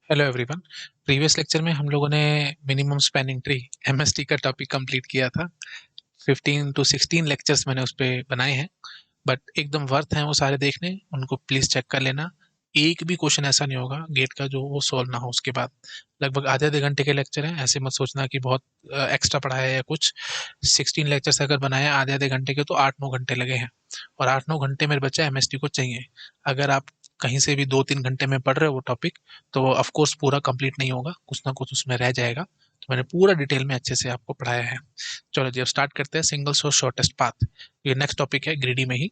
Hello everyone. Previous lecture में हम लोगों ने मिनिमम स्पैनिंग ट्री एमएसटी का टॉपिक कंप्लीट किया था। 15 टू 16 लेक्चर्स मैंने उस पे बनाए हैं, बट एकदम वर्थ हैं वो सारे देखने, उनको प्लीज़ चेक कर लेना। एक भी क्वेश्चन ऐसा नहीं होगा गेट का जो वो सॉल्व ना हो उसके बाद। लगभग आधे आधे घंटे के लेक्चर हैं, ऐसे मत सोचना कि बहुत एक्स्ट्रा पढ़ाया है या कुछ। 16 लेक्चर्स अगर बनाए आधे आधे घंटे के तो 8-9 घंटे लगे हैं, और 8-9 घंटे मेरे बच्चे एमएसटी को चाहिए। अगर आप कहीं से भी 2-3 घंटे में पढ़ रहे हो वो टॉपिक, तो वो ऑफकोर्स पूरा कंप्लीट नहीं होगा, कुछ ना कुछ उसमें रह जाएगा। तो मैंने पूरा डिटेल में अच्छे से आपको पढ़ाया है। चलो जी, अब स्टार्ट करते हैं सिंगल सोर्स शॉर्टेस्ट पाथ। ये नेक्स्ट टॉपिक है ग्रीडी में ही।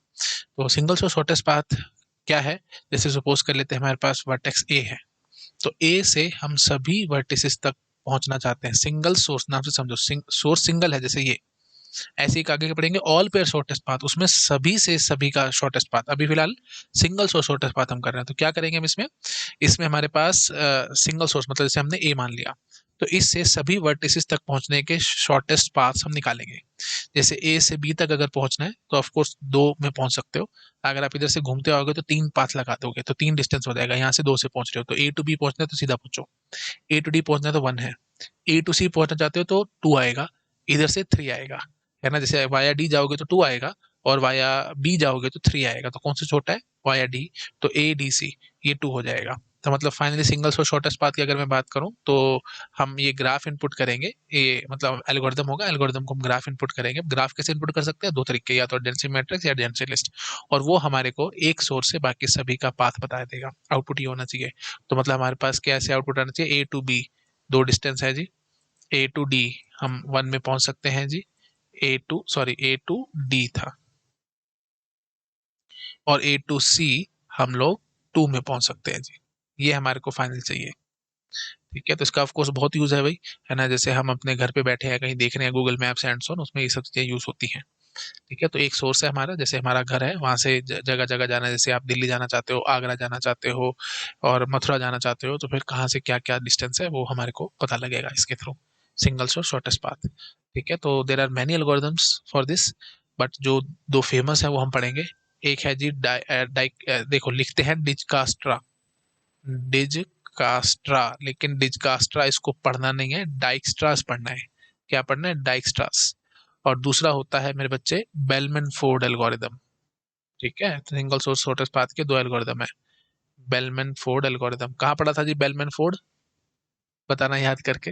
तो सिंगल सोर्स शॉर्टेस्ट पाथ क्या है? जैसे सपोज कर लेते हैं हमारे पास वर्टेक्स ए है, तो ए से हम सभी वर्टिसेस तक पहुंचना चाहते हैं। सिंगल सोर्स नाम से समझो, सोर्स सिंगल है, जैसे ये ऐसे ही आगे पढ़ेंगे ऑल पेयर शॉर्टेस्ट पाथ, उसमें सभी से सभी का शॉर्टेस्ट पाथ। अभी फिलहाल सिंगल सोर्स शॉर्टेस्ट पाथ हम कर रहे हैं, तो क्या करेंगे हम इसमें? इसमें हमारे पास सिंगल सोर्स मतलब जैसे हमने ए मान लिया, तो इससे सभी वर्टिसेस तक पहुंचने के शॉर्टेस्ट पाथ हम निकालेंगे। जैसे ए से बी तक अगर पहुंचना है तो ऑफ कोर्स दो में पहुंच सकते हो। अगर आप इधर से घूमते आओगे तो तीन पाथ लगा दोगे, तो तीन डिस्टेंस हो जाएगा। यहाँ से दो से पहुंच रहे हो तो ए टू बी पहुंचना है तो सीधा पहुंचो, ए टू डी पहुंचना है तो वन है, ए टू सी पहुंचना चाहते हो तो टू आएगा, इधर से थ्री आएगा, है ना। जैसे वाया डी जाओगे तो टू आएगा, और वाया बी जाओगे तो थ्री आएगा। तो कौन सा छोटा है? Via D. तो ए डी सी ये टू हो जाएगा। तो मतलब finally single source shortest path की अगर मैं बात करूं तो हम ये ग्राफ इनपुट करेंगे, ये मतलब एल्गोरिदम होगा, एल्गोरिदम को हम ग्राफ इनपुट करेंगे। ग्राफ कैसे इनपुट कर सकते हैं? दो तरीके, या तो डेंसिटी मैट्रिक्स या डेंसिटी लिस्ट, और वो हमारे को एक सोर्स से बाकी सभी का पाथ बता देगा। आउटपुट ये होना चाहिए। तो मतलब हमारे पास कैसे आउटपुट आना चाहिए? ए टू बी दो डिस्टेंस है जी, ए टू डी हम वन में पहुंच सकते हैं जी, ए टू डी था, और ए टू सी हम लोग टू में पहुंच सकते हैं जी। ये हमारे को फाइनल चाहिए। ठीक है, तो इसका ऑफ कोर्स बहुत यूज है भाई, है ना। जैसे हम अपने घर पे बैठे हैं, कहीं देख रहे हैं गूगल मैप्स एंड सो, उसमें ये सब चीजें यूज होती हैं। ठीक है, तो एक सोर्स है हमारा, जैसे हमारा घर है, वहां से जगह जगह जाना है। जैसे आप दिल्ली जाना चाहते हो, आगरा जाना चाहते हो, और मथुरा जाना चाहते हो, तो फिर कहाँ से क्या क्या डिस्टेंस है वो हमारे को पता लगेगा इसके थ्रू। Single source shortest path. ठीक है, तो there are many algorithms for this, but जो दो फेमस है वो हम पढ़ेंगे। एक है जी देखो लिखते हैं डिजकास्ट्रा, डिजकास्ट्रा, लेकिन डिजकास्ट्रा इसको पढ़ना नहीं है, डाइक्स्ट्रास पढ़ना है। क्या पढ़ना है? डाइक्स्ट्रास। और दूसरा होता है मेरे बच्चे बेलमैन फोर्ड एल्गोरिदम। ठीक है, तो सिंगल सोर्स शॉर्टेस्ट पाथ के दो एल्गोरिदम है। बेलमैन फोर्ड एल्गोरिदम कहाँ पढ़ा था जी? बेलमैन फोर्ड बताना याद करके।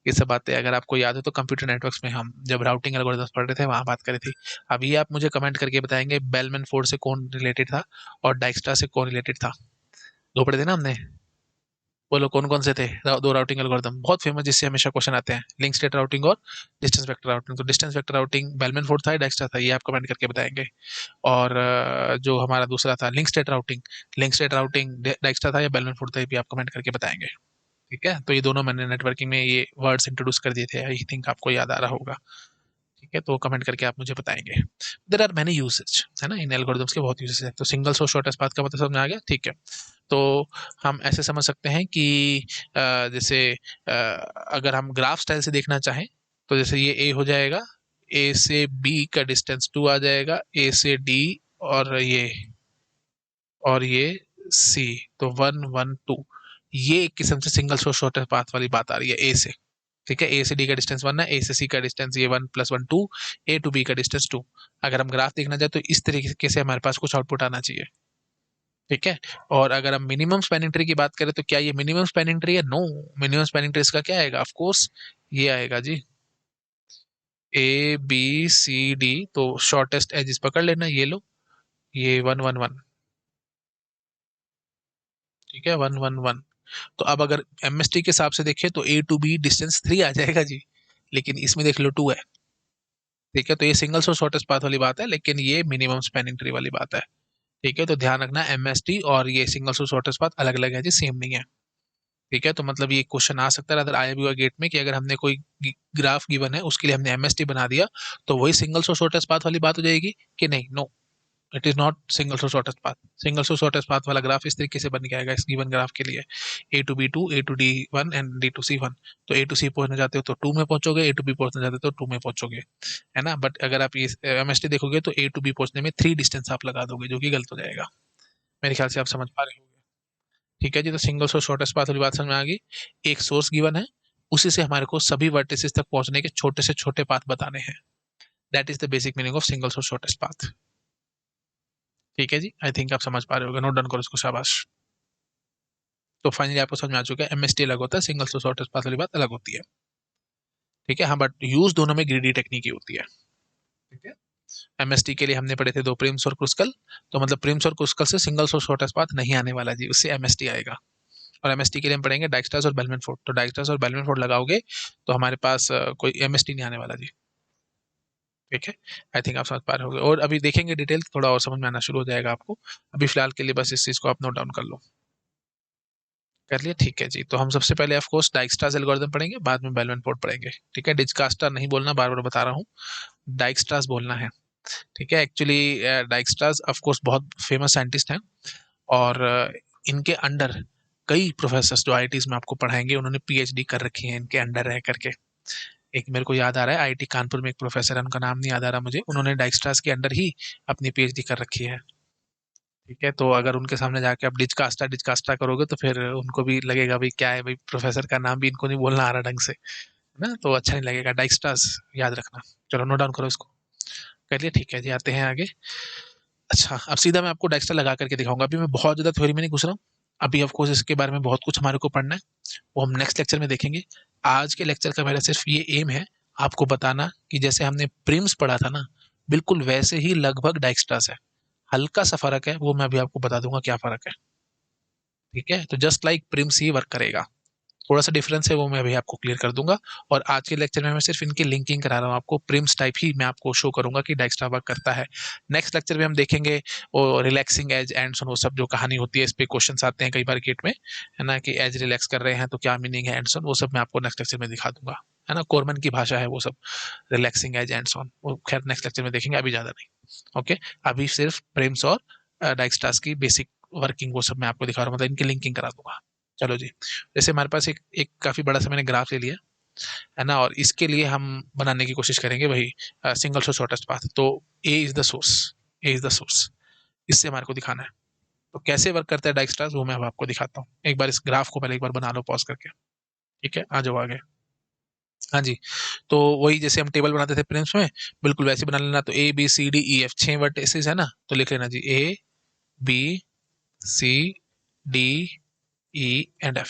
ये सब बातें अगर आपको याद है तो कंप्यूटर नेटवर्क्स में हम जब राउटिंग एल्गोरिदम्स पढ़ रहे थे वहां बात करी थी। अब ये आप मुझे कमेंट करके बताएंगे बेलमैन फोर्ड से कौन रिलेटेड था और डाइक्स्ट्रा से कौन रिलेटेड था। दो पढ़े थे ना हमने। बोलो कौन कौन से थे दो राउटिंग एल्गोरिदम बहुत फेमस, जिससे हमेशा क्वेश्चन आते हैं? लिंक स्टेट राउटिंग और डिस्टेंस वेक्टर राउटिंग। तो distance vector routing bellman Ford था या डाइक्स्ट्रा था, ये आप कमेंट करके बताएंगे। और जो हमारा दूसरा था लिंक स्टेट राउटिंग डाइक्स्ट्रा था या बेलमैन फोर्ड था, ये भी आप कमेंट करके बताएंगे। ठीक है, तो ये दोनों मैंने नेटवर्किंग में ये वर्ड्स इंट्रोड्यूस कर दिए थे, आई थिंक आपको याद आ रहा होगा। ठीक है, तो कमेंट करके आप मुझे बताएंगे। देर आर मैनी यूसेज, है ना, इन एल्गोरिदम्स के बहुत यूसेज है। तो सिंगल सोर्स शॉर्टेस्ट पाथ का मतलब समझ में आ गया? ठीक है। तो हम ऐसे समझ सकते हैं कि जैसे अगर हम ग्राफ स्टाइल से देखना चाहें तो जैसे ये ए हो जाएगा, ए से बी का डिस्टेंस टू आ जाएगा, ए से डी, और ये सी, तो वन वन टू। ये एक किस्म से सिंगल सोर्स शॉर्टेस्ट पाथ वाली बात आ रही है ए से। ठीक है, ए से डी का डिस्टेंस वन है, ए से सी का डिस्टेंस ये one plus one two, A to B का डिस्टेंस टू। अगर हम ग्राफ देखना चाहे तो इस तरीके से हमारे पास कुछ आउटपुट आना चाहिए। ठीक है, और अगर हम मिनिमम स्पैनिंग ट्री की बात करें तो क्या ये मिनिमम स्पैनिंग ट्री है? नो। मिनिमम स्पैनिंग ट्री इसका क्या आएगा? ऑफ कोर्स ये आएगा जी, ए बी सी डी, तो शॉर्टेस्ट एजिस पकड़ लेना, ये लो, ये वन वन वन। ठीक है, वन वन वन। तो अब अगर एमएसटी के हिसाब से देखें तो A to B distance three आ जाएगा जी, लेकिन इसमें देख लो टू है। ठीक है, तो ये सिंगल सोर्स शॉर्टेस्ट पाथ वाली बात है, लेकिन ये मिनिमम स्पैनिंग ट्री वाली बात है। ठीक है, तो ध्यान रखना एमएसटी और ये सिंगल सोर्स शॉर्टेस्ट पाथ अलग अलग है जी, सेम नहीं है। ठीक है, तो मतलब ये क्वेश्चन आ सकता है, अगर आया भी हुआ गेट में, कि अगर हमने कोई ग्राफ गिवन है उसके लिए हमने एमएसटी बना दिया, तो वही सिंगल सोर्स शॉर्टेस्ट पाथ वाली बात हो जाएगी कि नहीं? No, it is not single source shortest path. Single source shortest path वाला ग्राफ इस तरीके से बन के आएगा इस गिवन ग्राफ के लिए, A to B two, A to D one and D to C one. तो ए टू सी पहुंचना चाहते हो तो टू में पहुंचोगे, ए टू बी पहुंचना चाहते हो तो टू में पहुंचोगे, है ना। बट अगर आप ये एमएसटी देखोगे तो ए टू बी पहुंचने में थ्री डिस्टेंस आप लगा दोगे, जो कि गलत हो जाएगा। मेरे ख्याल से आप समझ पा रहे हो। ठीक है जी। तो सिंगल सोर्स शॉर्टेस्ट पाथ वाली बात समझ में आ गई। एक सोर्स गिवन है, उसी से हमारे को सभी वर्टिसेस तक पहुंचने के छोटे से छोटे पाथ बताने हैं। That is the basic meaning of single source shortest path. ठीक है जी, आई थिंक आप समझ पा रहे होगे। नोट डाउन करो इसको, शाबाश। तो फाइनली आपको समझ में आ चुका है, एमएसटी अलग होता है, सिंगल सोर्स शॉर्टेस्ट पाथ वाली बात अलग होती है। ठीक है, हाँ, बट यूज दोनों में ग्रीडी टेक्निक ही होती है। ठीक है, एमएसटी के लिए हमने पढ़े थे दो, प्रिम्स और क्रुस्कल। तो मतलब प्रिम्स और क्रुस्कल से सिंगल सोर्स शॉर्टेस्ट पाथ नहीं आने वाला जी, उससे एमएसटी आएगा। और एमएसटी के लिए हम पढ़ेंगे डाइक्स्ट्रास और बेलमैन फोर्ड। तो डाइक्स्ट्रास और बेलमैन फोर्ड लगाओगे तो हमारे पास कोई एमएसटी नहीं आने वाला जी। ठीक है, आई थिंक आप समझ पा रहे होगे। और अभी देखेंगे डिटेल, थोड़ा और समझ में आना शुरू हो जाएगा आपको। अभी फिलहाल के लिए बस इस चीज को आप नोट डाउन कर लो। कर लिया, ठीक है जी। तो हम सबसे पहले ऑफ कोर्स डाइक्स्ट्रास एल्गोरिथम पढ़ेंगे, बाद में बेलमैन फोर्ड पढ़ेंगे। ठीक है, डिजकास्टा नहीं बोलना, बार बार बता रहा हूँ, डाइक्स्ट्रास बोलना है। ठीक है, एक्चुअली डाइक्स्ट्रास ऑफ कोर्स बहुत फेमस साइंटिस्ट हैं, और इनके अंडर कई प्रोफेसर जो आईआईटीज में आपको पढ़ाएंगे, उन्होंने पीएचडी कर रखी है इनके अंडर रह करके। एक मेरे को याद आ रहा है, आईआईटी कानपुर में एक प्रोफेसर है, उनका नाम नहीं याद आ रहा मुझे, उन्होंने डाइक्स्ट्रास के अंडर ही अपनी पीएचडी कर रखी है। ठीक है, तो अगर उनके सामने जाके आप डिजकास्टा डिजकास्टा करोगे तो फिर उनको भी लगेगा भाई क्या है भाई, प्रोफेसर का नाम भी इनको नहीं बोलना आ रहा ढंग से, है ना, तो अच्छा नहीं लगेगा। डाइक्स्ट्रास याद रखना। चलो नोट डाउन करो इसको। कर लिया, ठीक है जी, आते हैं आगे। अच्छा, अब सीधा मैं आपको डाइक्स्ट्रा लगा करके दिखाऊंगा। अभी मैं बहुत ज्यादा थ्योरी में नहीं घुस रहा हूँ। अभी ऑफ कोर्स इसके बारे में बहुत कुछ हमारे को पढ़ना है, वो हम नेक्स्ट लेक्चर में देखेंगे। आज के लेक्चर का मेरा सिर्फ ये एम है, आपको बताना कि जैसे हमने प्रिम्स पढ़ा था ना, बिल्कुल वैसे ही लगभग डाइक्स्ट्रास है। हल्का सा फर्क है, वो मैं अभी आपको बता दूंगा क्या फर्क है। ठीक है, तो जस्ट लाइक प्रिम्स ही वर्क करेगा। थोड़ा सा डिफरेंस है, वो मैं अभी आपको क्लियर कर दूंगा। और आज के लेक्चर में मैं सिर्फ इनकी लिंकिंग करा रहा हूँ आपको, प्रिम्स टाइप ही मैं आपको शो करूंगा कि डाइक्स्ट्रा वर्क करता है। नेक्स्ट लेक्चर में हम देखेंगे वो रिलैक्सिंग एज एंड वो सब जो कहानी होती है, इस पे क्वेश्चन आते हैं कई बार गेट में, है ना, कि एज रिलैक्स कर रहे हैं तो क्या मीनिंग है एंड सॉन, वो सब मैं आपको नेक्स्ट लेक्चर में दिखा दूंगा। है ना, कोरमन की भाषा है वो सब, रिलैक्सिंग एज एंड सॉन, वो खैर नेक्स्ट लेक्चर में देखेंगे, अभी ज्यादा नहीं। ओके, अभी सिर्फ प्रिम्स और डाइक्स्ट्रास की बेसिक वर्किंग वो सब मैं आपको दिखा रहा हूँ, मतलब इनकी लिंकिंग करा दूंगा। चलो जी, जैसे हमारे पास एक काफी बड़ा सा मैंने ग्राफ ले लिया, है ना, और इसके लिए हम बनाने की कोशिश करेंगे वही सिंगल सोर्स शॉर्टेस्ट पाथ। तो A is the source, A is the source, इससे हमारे को दिखाना है। तो कैसे वर्क करता है डाइक्स्ट्रास, वो मैं अब आपको दिखाता हूँ। एक बार इस ग्राफ को पहले एक बार बना लो पॉज करके। ठीक है, आ जाओ आगे। हाँ जी, तो वही जैसे हम टेबल बनाते थे प्रिम्स में, बिल्कुल वैसे बना लेना। तो A B C D E F 6 vertices है ना, तो लिख लेना जी, A B C D E and F.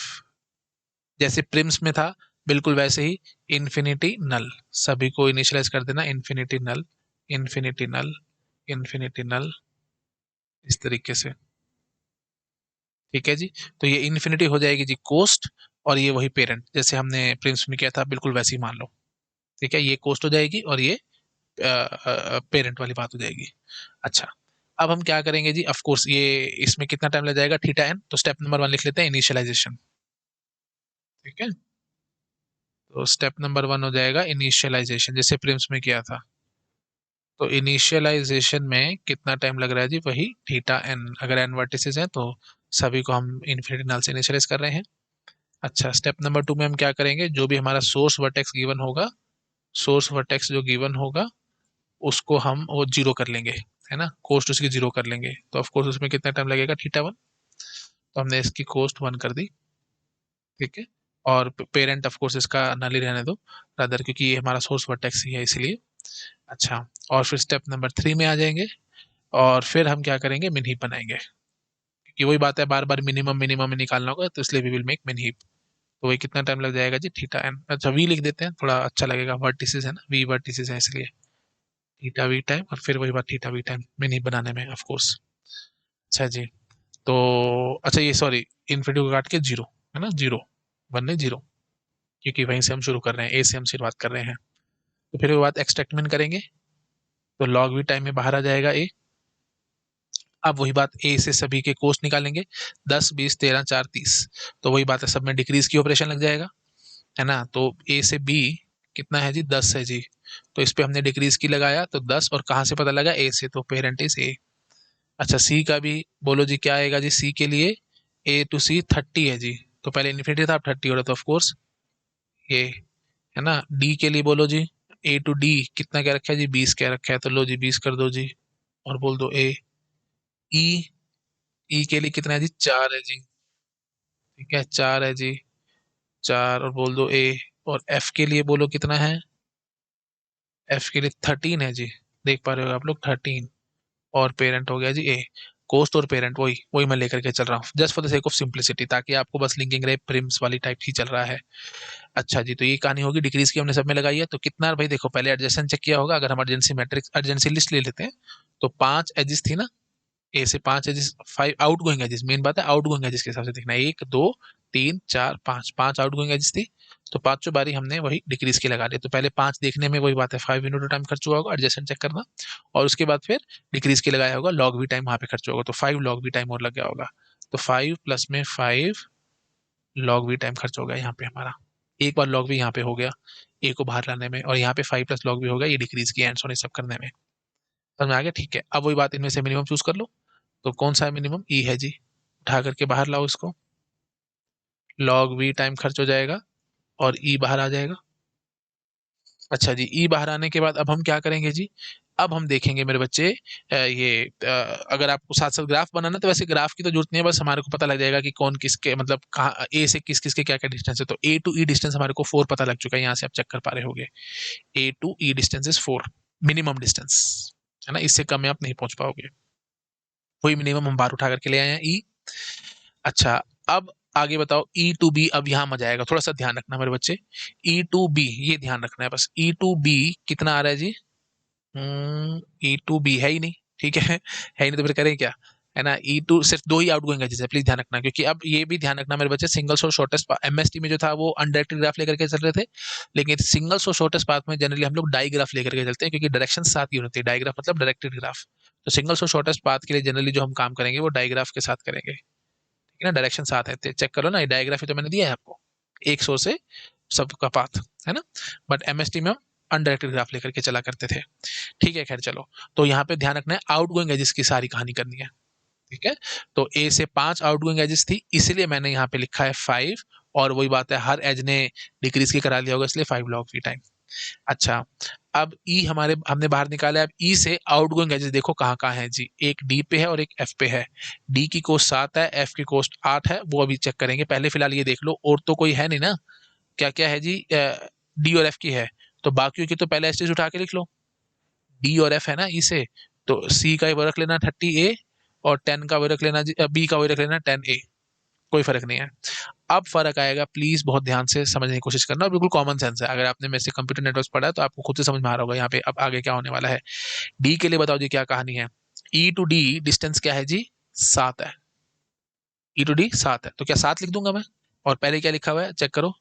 जैसे प्रिम्स में था, बिल्कुल वैसे ही इन्फिनिटी नल, सभी को इनिशियलाइज कर देना, इन्फिनिटी नल, इन्फिनिटी नल, इन्फिनिटी नल, इस तरीके से। ठीक है जी, तो ये इन्फिनिटी हो जाएगी जी कोस्ट, और ये वही पेरेंट जैसे हमने प्रिम्स में किया था, बिल्कुल वैसे ही मान लो। ठीक है, ये कोस्ट हो जाएगी और ये पेरेंट वाली बात हो जाएगी। अच्छा, अब हम क्या करेंगे जी, ऑफ कोर्स ये इसमें कितना टाइम लग जाएगा, थीटा एन। तो स्टेप नंबर 1 लिख लेते हैं, इनिशियलाइजेशन। ठीक है, तो स्टेप नंबर 1 हो जाएगा इनिशियलाइजेशन, जैसे प्रिम्स में किया था। तो इनिशियलाइजेशन में कितना टाइम लग रहा है जी, वही थीटा एन। अगर एन वर्टिसेस हैं तो सभी को हम इन्फिनिटी नल से इनिशियलाइज कर रहे हैं। अच्छा, स्टेप नंबर 2 में हम क्या करेंगे, जो भी हमारा सोर्स वर्टेक्स गिवन होगा, सोर्स वर्टेक्स जो गिवन होगा उसको हम वो जीरो कर लेंगे, है ना, कोस्ट उसकी जीरो कर लेंगे। तो ऑफ कोर्स उसमें कितना टाइम लगेगा, थीटा 1। तो हमने इसकी कोस्ट 1 कर दी। ठीक है, और पेरेंट ऑफ कोर्स इसका नल ही रहने दो रादर, क्योंकि ये हमारा सोर्स वर्टेक्स ही है इसलिए। अच्छा, और फिर स्टेप नंबर 3 में आ जाएंगे, और फिर हम क्या करेंगे, मिन हीप बनाएंगे, क्योंकि वही बात है, बार बार मिनिमम मिनिमम में निकालना होगा, तो इसलिए वी विल मेक मिन हीप। तो वही कितना टाइम लग जाएगा जी, थीटा एन। अच्छा, वी लिख देते हैं, थोड़ा अच्छा लगेगा, वर्टिसेस है ना, वी वर्टिसेस है इसलिए थीटा वी टाइम, और फिर वही बात थीटा वी टाइम मिन हीप बनाने में ऑफ कोर्स। अच्छा जी, तो अच्छा ये सॉरी, इन्फिनिटी को काट के जीरो, है ना, जीरो, 1 नहीं, जीरो, क्योंकि वहीं से हम शुरू कर रहे हैं, ए से हम शुरुआत कर रहे हैं। तो फिर वो बात एक्सट्रैक्ट में करेंगे, तो लॉग वी टाइम में बाहर आ जाएगा ए। अब वही बात, ए से सभी के कोस्ट निकालेंगे, 10 20 13 4 30। तो वही बात है, सब में डिक्रीज की ऑपरेशन लग जाएगा, है ना। तो ए से बी कितना है जी, 10 है जी। तो इस पे हमने डिक्रीज की लगाया, तो 10, और कहाँ से पता लगा, ए से, तो पेरेंट इज ए। अच्छा, सी का भी बोलो जी, क्या आएगा जी सी के लिए, ए टू सी 30 है जी। तो पहले इन्फिनिटी था, अब 30 हो रहा था ऑफ कोर्स ए, है ना। डी के लिए बोलो जी, ए टू डी कितना क्या रखा है जी, 20 क्या रखा है, तो लो जी 20 कर दो जी, और बोल दो ए। ई, ई के लिए कितना है जी, 4 है जी। ठीक है, 4 है जी, 4 और बोल दो ए। और एफ के लिए बोलो कितना है, एफ के लिए 13 है जी, देख पा रहे हो आप लोग 13। और पेरेंट हो गया जी ए। कोस्ट और पेरेंट वही वही मैं लेकर के चल रहा हूँ just for the sake of simplicity, ताकि आपको बस लिंकिंग रहे, प्रिम्स वाली टाइप ही चल रहा है। अच्छा जी, तो ये कहानी होगी, डिक्रीज की हमने सब में लगाई है, तो कितना भाई देखो, पहले एडजेसेंट चेक किया होगा, अगर हम अर्जेंसी मैट्रिक्स अर्जेंसी लिस्ट ले लेते हैं तो 5 एजिस थी ना, ए से 5 edges, 5 out going edges, main बात है आउट गोइंग एजिस के हिसाब से देखना है, 1 2 3 4 5, 5 आउट गोइंग एजिस थी, तो पांचों बारी हमने वही डिक्रीज की लगा ली, तो पहले 5 देखने में वही बात है 5 यूनिट टाइम खर्च हुआ होगा, एडजेसेंट चेक करना, और उसके बाद फिर डिक्रीज की लगाया होगा, लॉग वी टाइम वहां पे खर्च होगा, तो 5 लॉग वी टाइम और लग गया होगा, तो 5 प्लस में 5 लॉग वी टाइम खर्च हो गया यहाँ पे हमारा, एक बार लॉग वी यहाँ पे हो गया ए को बाहर लाने में, और यहाँ पे 5 प्लस लॉग वी हो गया ये डिक्रीज की एंड सब करने में। समझ में आ गया, ठीक है, अब वही बात, इनमें से मिनिमम चूज कर लो, तो कौन सा है मिनिमम, ई है जी, उठा करके बाहर लाओ इसको, लॉग वी टाइम खर्च हो जाएगा और ई बाहर आ जाएगा। अच्छा जी, ई बाहर आने के बाद अब हम क्या करेंगे जी, अब हम देखेंगे मेरे बच्चे, अगर आपको साथ साथ ग्राफ बनाना, तो वैसे ग्राफ की तो जरूरत नहीं है, बस हमारे को पता लग जाएगा कि कौन किसके, मतलब कहाँ ए से किस किसके क्या क्या डिस्टेंस है, तो ए टू ई डिस्टेंस हमारे को 4 पता लग चुका है, यहाँ से आप चेक कर पा रहे होगे, A to E distance is 4, minimum distance है ना, इससे कम में आप नहीं पहुंच पाओगे, वही मिनिमम हम बाहर उठा करके ले आए हैं ई। अच्छा, अब आगे बताओ ई टू बी, अब यहाँ मजा आएगा, थोड़ा सा ध्यान रखना मेरे बच्चे, ई टू बी ये ध्यान रखना है बस, ई टू बी कितना आ रहा है जी, ई टू बी है ही नहीं, ठीक है ही नहीं, तो फिर करें क्या, है ना, ई टू सिर्फ दो ही आउट गोइंग है, जैसे प्लीज ध्यान रखना, क्योंकि अब ये भी ध्यान रखना मेरे बच्चे, सिंगल सोर्स शॉर्टेस्ट एमएसटी में जो था वो अनडायरेक्टेड ग्राफ लेकर के चल रहे थे, लेकिन सिंगल सोर्स शॉर्टेस्ट पाथ में जनरली हम लोग डाई ग्राफ लेकर के चलते हैं, क्योंकि डायरेक्शन साथ ही होती है, डाई ग्राफ मतलब डायरेक्टेड ग्राफ, तो सिंगल सोर्स शॉर्टेस्ट पाथ के लिए जनरली जो हम काम करेंगे वो डाई ग्राफ के साथ करेंगे, ठीक है ना, डायरेक्शन साथ है, चेक करो ना, ये डायग्राफ तो मैंने दिया है आपको, एक सोर्स से सबका पाथ, है ना, बट एमएसटी में हम अनडायरेक्टेड ग्राफ लेकर के चला करते थे, ठीक है, खैर चलो, तो यहाँ पे ध्यान रखना है आउट गोइंग एजिस की सारी कहानी करनी है, ठीक है, तो ए से 5 आउट गोइंग एजिस थी, इसलिए मैंने यहाँ पे लिखा है 5, और वही बात है हर एज ने डिक्रीज की करा लिया होगा, इसलिए 5 लॉग वी टाइम। अच्छा, अब ई हमारे हमने बाहर निकाला है, अब ई से आउट गोइंग एजेस देखो कहाँ कहाँ है जी, एक डी पे है और एक एफ पे है, डी की कोस्ट 7 है, एफ की कोस्ट 8 है, वो अभी चेक करेंगे, पहले फिलहाल ये देख लो, और तो कोई है नहीं ना, क्या क्या है जी, डी और एफ की है, तो बाकियों की तो पहले एस्टेज उठा के लिख लो, डी और एफ है ना ई से, तो सी का वो रख लेना 30 ए, और 10 का वो रख लेना, बी का वो रख लेना 10 ए, कोई फर्क नहीं है। अब फर्क आएगा, प्लीज बहुत ध्यान से समझने की कोशिश करना, और बिल्कुल कॉमन सेंस है, अगर आपने मेरे से कंप्यूटर नेटवर्क पढ़ा है तो आपको खुद से समझ में आ रहा होगा यहाँ पे अब आगे क्या होने वाला है। डी के लिए बताओ जी क्या कहानी है, ई टू डी डिस्टेंस क्या है जी, 7 है, ई टू डी 7 है, तो क्या 7 लिख दूंगा मैं, और पहले क्या लिखा हुआ है चेक करो,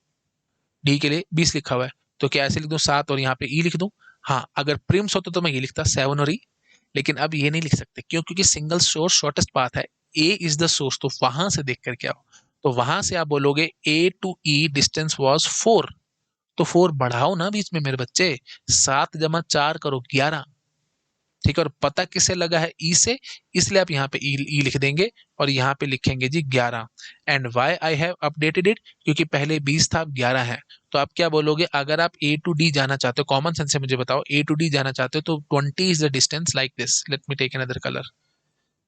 डी के लिए 20 लिखा हुआ है, तो क्या ऐसे लिख दूं 7 और यहाँ पे ई लिख दूं, हाँ अगर प्रिम्स होता तो मैं ये लिखता 7 और ई, लेकिन अब ये नहीं लिख सकते, क्यों, क्योंकि सिंगल सोर्स शॉर्टेस्ट पाथ है, ए इज द सोर्स, तो वहां से देख करके आओ, तो वहां से आप बोलोगे ए टू ई डिस्टेंस वॉज 4, तो 4 बढ़ाओ ना बीच में मेरे बच्चे, 7 जमा 4 करो 11, ठीक है, और पता किससे लगा है ई से, इसलिए आप यहाँ पे ई लिख देंगे, और यहाँ पे लिखेंगे G 11, and why I have updated it, क्योंकि पहले 20 था अब 11 है, तो आप क्या बोलोगे, अगर आप ए टू डी जाना चाहते हो, कॉमन सेंस से मुझे बताओ, ए टू डी जाना चाहते हो तो 20 is the distance like this, let me take another colour,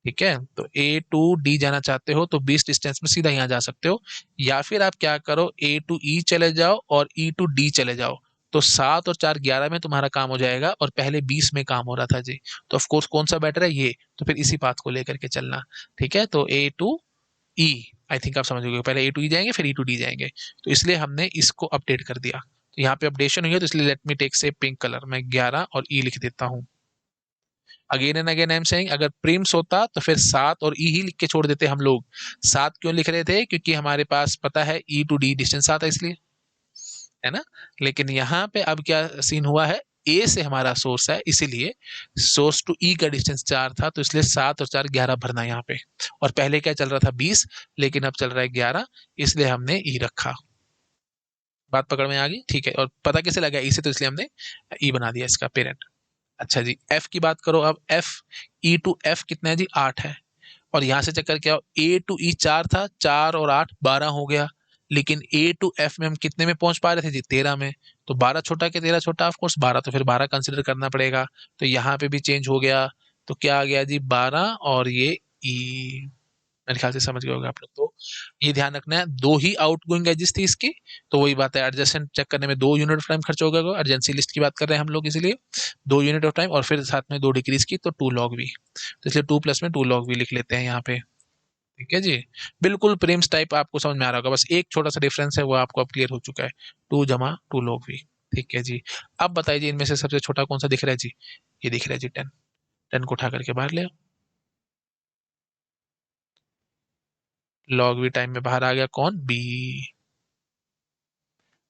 ठीक है, तो ए टू डी जाना चाहते हो तो 20 डिस्टेंस में सीधा यहाँ जा सकते हो, या फिर आप क्या करो, ए टू ई चले जाओ और ई टू डी चले जाओ, तो 7 और 4 11 में तुम्हारा काम हो जाएगा, और पहले 20 में काम हो रहा था जी, तो ऑफ कोर्स कौन सा बेटर है ये, तो फिर इसी पाथ को लेकर के चलना, ठीक है, तो A to E, I think आप समझोगे, पहले ए टू ई जाएंगे फिर ई टू डी जाएंगे, तो इसलिए हमने इसको अपडेट कर दिया, तो यहाँ पे अपडेशन हुई है, तो इसलिए लेट मी टेक से पिंक कलर, मैं 11 और ई लिख देता हूँ, again and again I am saying, अगर प्रिम्स होता तो फिर 7 और ई ही लिख के छोड़ देते हम लोग, 7 क्यों लिख रहे थे, क्योंकि हमारे पास पता है ई टू डी डिस्टेंस 7 है इसलिए, है ना, लेकिन यहाँ पे अब क्या सीन हुआ है, ए से हमारा सोर्स है, इसीलिए सोर्स टू ई का डिस्टेंस 4 था, तो इसलिए 7 और 4 11 भरना यहाँ पे, और पहले क्या चल रहा था 20, लेकिन अब चल रहा है 11, इसलिए हमने ई रखा, बात पकड़ में आ गई, ठीक है, और पता कैसे लगा ई से, तो इसलिए हमने ई बना दिया इसका पेरेंट। अच्छा जी, एफ की बात करो, अब एफ, ई टू एफ कितना है जी, 8 है, और यहां से चक्कर क्या, ए टू ई 4 था, 4 और 8 12 हो गया, लेकिन ए टू एफ में हम कितने में पहुंच पा रहे थे जी, 13 में, तो 12 छोटा के 13 छोटा, ऑफ कोर्स 12, तो फिर 12 कंसिडर करना पड़ेगा, तो यहाँ पे भी चेंज हो गया, तो क्या आ गया जी 12, और ये ई, मेरे ख्याल से समझ गए होंगे आप लोग। तो ये ध्यान रखना है, दो ही आउटगोइंग एजेस थी इसकी, तो वही बात है, एडजेसेंट चेक करने में 2 यूनिट ऑफ टाइम खर्च हो गया, अर्जेंसी लिस्ट की बात कर रहे हैं हम लोग इसीलिए 2 यूनिट ऑफ टाइम, और फिर साथ में 2 डिक्रीज की तो 2 लॉग वी, तो इसलिए 2 प्लस में 2 लॉग वी लिख लेते हैं यहाँ पे। ठीक है जी, बिल्कुल प्रीम्स टाइप आपको समझ में आ रहा होगा, बस एक छोटा सा डिफरेंस है वो आपको अब क्लियर हो चुका है, 2 जमा 2 लॉग वी। ठीक है जी, अब बताइए जी इनमें से सबसे छोटा कौन सा दिख रहा है जी? ये दिख रहा है जी 10। 10 को उठा करके बाहर ले आओ, लॉग वी टाइम में बाहर आ गया कौन? बी।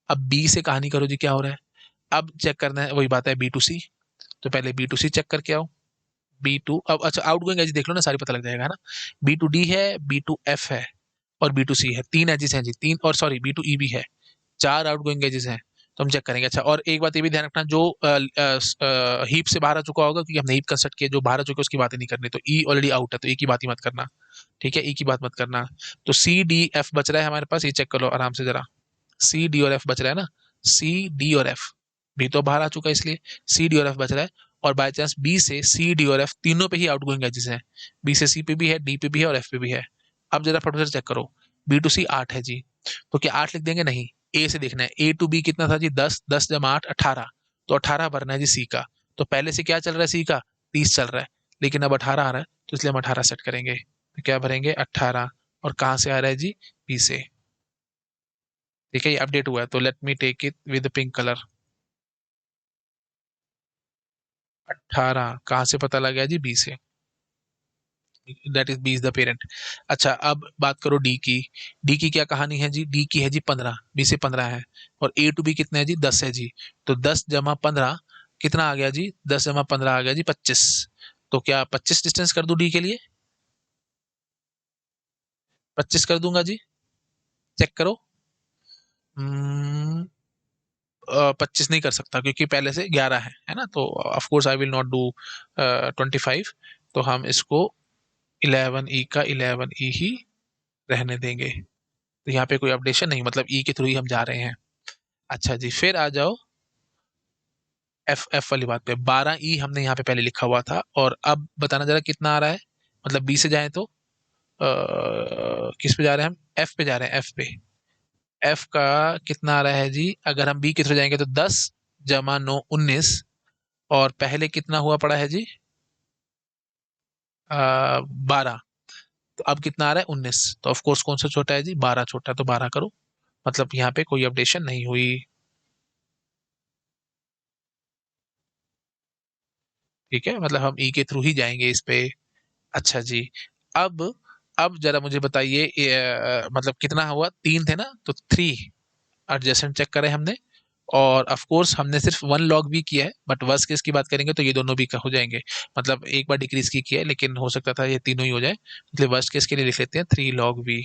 अब बी से कहानी करो जी क्या हो रहा है, अब चेक करना है, वही बात है बी टू सी, तो पहले बी टू सी चेक करके आओ। बी टू, अब अच्छा आउट गोइंग एज देख लो ना, सारी पता लग जाएगा है ना। बी टू डी है, बी टू एफ है, और बी टू सी है, 3 एजेस हैं जी, 3, और सॉरी बी टू ई भी है, 4 आउट गोइंग एजेस हैं। तो हम चेक करेंगे। अच्छा, और एक बात ये भी ध्यान रखना, जो हीप से बाहर आ चुका होगा, क्योंकि हमने हीप कंस्ट्रक्ट किया, जो बाहर आ चुका है उसकी बात ही नहीं करनी, तो ई ऑलरेडी आउट है, तो ई की बात ही मत करना। ठीक है, ई की बात मत करना। तो सी डी एफ बच रहा है हमारे पास, ये चेक कर लो आराम से जरा। सी डी और एफ बच रहा है ना, सी डी और एफ, बी तो बाहर आ चुका है इसलिए सी डी और एफ बच रहा है, और बाय चांस बी से सी डी और एफ तीनों पे ही आउटगोइंग एजेस हैं, बी से सी पे भी है, डी पे भी है, और एफ पे भी है। अब जरा फटाफट से चेक करो, बी टू सी 8 है जी, तो क्या 8 लिख देंगे? नहीं, ए से देखना है, ए टू बी कितना था जी? 10, 10 जमा 8 18, तो 18 भरना है जी सी का। तो पहले से क्या चल रहा है सी का? 30 चल रहा है, लेकिन अब 18 आ रहा है, तो इसलिए हम 18 सेट करेंगे, तो क्या भरेंगे? 18, और कहाँ से आ रहा है जी? बी से। ठीक है, ये अपडेट हुआ है, तो let me take it with pink colour. 18 कहाँ से पता लगा जी? बी से, that is B is the parent. अच्छा, अब बात करो डी की। डी की क्या कहानी है जी? डी की है जी 15, बी से 15 है, और ए टू बी कितना है जी? 10 है जी, तो 10 जमा 15 कितना आ गया जी? 10 जमा 15 आ गया जी 25। तो क्या 25 डिस्टेंस कर दूं डी के लिए? 25 कर दूंगा जी, चेक करो। 25 नहीं कर सकता, क्योंकि पहले से 11 है ना, तो of course I will not do 25, तो हम इसको 11 ई का 11 ई ही रहने देंगे, तो यहाँ पे कोई अपडेशन नहीं, मतलब ई के थ्रू ही हम जा रहे हैं। अच्छा जी, फिर आ जाओ एफ, एफ वाली बात पे। 12 ई हमने यहाँ पे पहले लिखा हुआ था, और अब बताना जरा कितना आ रहा है, मतलब बी से जाए तो किस पे जा रहे हैं हम? एफ पे जा रहे हैं, एफ पे। एफ का कितना आ रहा है जी? अगर हम बी के थ्रू जाएंगे तो 10 जमा 9 19, और पहले कितना हुआ पड़ा है जी? 12, तो अब कितना आ रहा है? 19, तो ऑफ कोर्स कौन सा छोटा है जी? 12 छोटा है, तो 12 करो, मतलब यहाँ पे कोई अपडेशन नहीं हुई। ठीक है, मतलब हम ई के थ्रू ही जाएंगे इस पे। अच्छा जी, अब अब जरा मुझे बताइए, मतलब कितना हुआ? 3 थे ना, तो 3 एडजेसेंट चेक करे हमने, और ऑफ कोर्स हमने सिर्फ 1 लॉग भी किया है, बट वर्स्ट केस की बात करेंगे तो ये दोनों भी हो जाएंगे, मतलब एक बार डिक्रीज की किया है, लेकिन हो सकता था ये तीनों ही हो जाए, इसलिए वर्स्ट केस के लिए लिख लेते हैं 3 लॉग वी।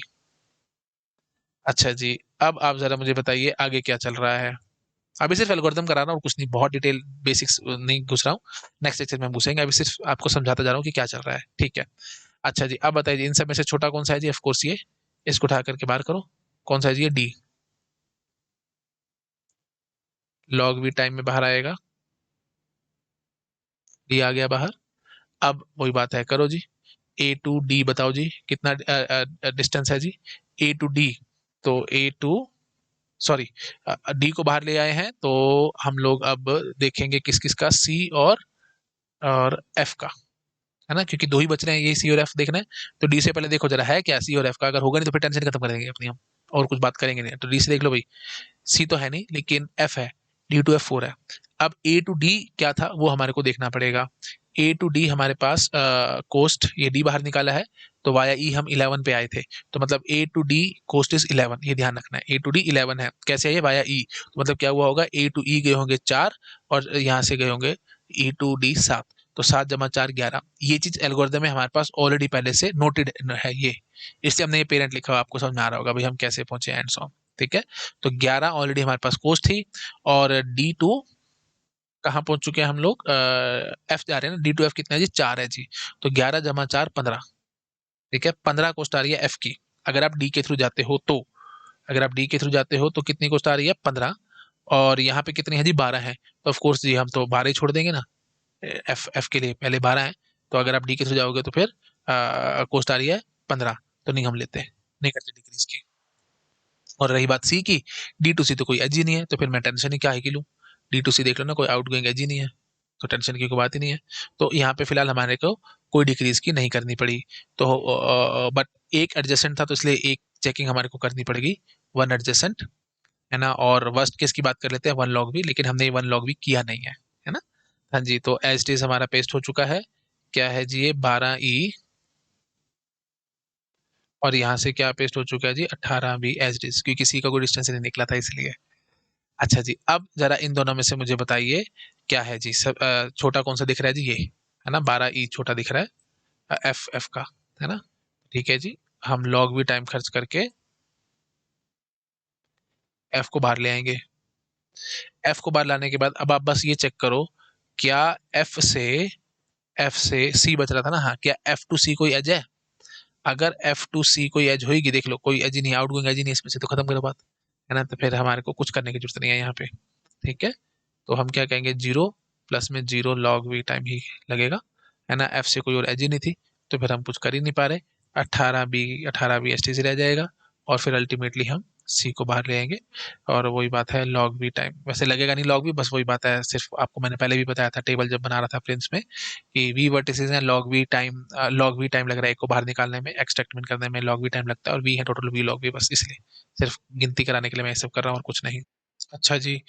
अच्छा जी, अब आप जरा मुझे बताइए आगे क्या चल रहा है। अभी सिर्फ एल्गोरिथम करा रहा हूँ और कुछ नहीं, बहुत डिटेल बेसिक्स नहीं घुस रहा हूँ, नेक्स्ट लेक्चर में हम घुसेंगे, अभी सिर्फ आपको समझाता जा रहा हूँ कि क्या चल रहा है। ठीक है, अच्छा जी, अब बताइए इन सब में से छोटा कौन सा है जी? ऑफ कोर्स ये, इसको उठा करके बाहर करो, कौन सा है जी? ये डी, लॉग वी टाइम में बाहर आएगा, डी आ गया बाहर। अब वही बात है, करो जी, ए टू डी बताओ जी कितना डिस्टेंस है जी? ए टू डी, तो ए टू, सॉरी, डी को बाहर ले आए हैं, तो हम लोग अब देखेंगे किस किस का, सी और एफ का, है ना, क्योंकि दो ही बच रहे हैं, ये सी और एफ देखना है। तो डी से पहले देखो जरा है क्या सी और एफ का, अगर होगा नहीं तो फिर टेंशन खत्म कर देंगे अपनी हम, और कुछ बात करेंगे नहीं, तो डी से देख लो भाई। सी तो है नहीं, लेकिन एफ है, डी टू एफ 4 है। अब ए टू डी क्या था वो हमारे को देखना पड़ेगा। ए टू डी हमारे पास कोस्ट, ये डी बाहर निकाला है, तो वाया ई हम 11 पे आए थे, तो मतलब ए टू डी कोस्ट इज 11, ये ध्यान रखना है, ए टू डी 11 है, कैसे है ये? वाया ई, तो मतलब क्या हुआ होगा? ए टू ई गए होंगे 4, और यहाँ से गए होंगे ई टू डी 7, तो 7 जमा 4 11, ये चीज एल्गोरिथम में हमारे पास ऑलरेडी पहले से नोटेड है ये, इसलिए हमने ये पेरेंट लिखा हुआ, आपको समझ में आ रहा होगा भाई हम कैसे पहुंचे एंड सॉ। ठीक है, तो 11 ऑलरेडी हमारे पास कोस्ट थी, और डी टू कहाँ पहुंच चुके हैं हम लोग? एफ जा रहे हैं ना, डी टू एफ कितना है जी? 4 है जी, तो 11 जमा 4 15। ठीक है, 15 कोस्ट आ रही है एफ की, अगर आप डी के थ्रू जाते हो तो, अगर आप डी के थ्रू जाते हो तो कितनी कोस्ट आ रही है? 15, और यहाँ पे कितनी है जी? 12 है, तो ऑफ कोर्स जी हम तो 12 ही छोड़ देंगे ना, एफ एफ के लिए पहले 12 है, तो अगर आप डी के थ्रू जाओगे तो फिर कोस्ट आ रही है 15, तो नहीं हम लेते, नहीं करते डिक्रीज की। और रही बात सी की, डी टू सी तो कोई एज ही नहीं है, तो फिर मैं टेंशन ही क्या ही लूँ। डी टू सी देख लो ना, कोई आउट गोइंग एज ही नहीं है, तो टेंशन की कोई बात ही नहीं है। तो यहाँ पे फिलहाल हमारे को कोई डिक्रीज की नहीं करनी पड़ी। तो बट एक एडजेसेंट था, तो इसलिए एक चेकिंग हमारे को करनी पड़ेगी, वन एडजेसेंट, है ना। और वर्स्ट केस की बात कर लेते हैं, वन लॉग भी, लेकिन हमने वन लॉग भी किया नहीं है ना। हाँ जी, तो एज इट इज हमारा पेस्ट हो चुका है। क्या है जी ये 12E, और यहाँ से क्या पेस्ट हो चुका है जी 18B एज इट इज, क्योंकि सी का कोई डिस्टेंस नहीं निकला था इसलिए। अच्छा जी, अब जरा इन दोनों में से मुझे बताइए क्या है जी, सब छोटा कौन सा दिख रहा है जी, ये है ना 12E छोटा दिख रहा है एफ एफ का, है ना। ठीक है जी, हम लॉग भी टाइम खर्च करके एफ को बाहर ले आएंगे। एफ को बाहर लाने के बाद अब आप बस ये चेक करो, क्या एफ से सी बच रहा था ना, हाँ, क्या एफ टू सी कोई एज है? अगर एफ टू सी कोई एज होगी, देख लो कोई एज नहीं, आउट गोइंग एज नहीं, इसमें से तो खत्म करो बात, है ना। तो फिर हमारे को कुछ करने की जरूरत नहीं है यहाँ पे। ठीक है, तो हम क्या कहेंगे, जीरो प्लस में जीरो लॉग वी टाइम ही लगेगा, है ना। एफ से कोई और एज ही नहीं थी, तो फिर हम कुछ कर ही नहीं पा रहे। 18B एस टी से रह जाएगा, और फिर अल्टीमेटली हम सी को बाहर ले आएंगे। और वही बात है, लॉग वी टाइम वैसे लगेगा नहीं, लॉग वी बस वही बात है, सिर्फ आपको मैंने पहले भी बताया था टेबल जब बना रहा था प्रिंस में, कि वी वर्टिसेस हैं, लॉग वी टाइम लग रहा है एक को बाहर निकालने में, एक्सट्रैक्टमेंट करने में लॉग वी टाइम लगता है, और वी है टोटल वी लॉग वी, बस इसलिए सिर्फ गिनती कराने के लिए मैं ये सब कर रहा हूँ और कुछ नहीं। अच्छा जी,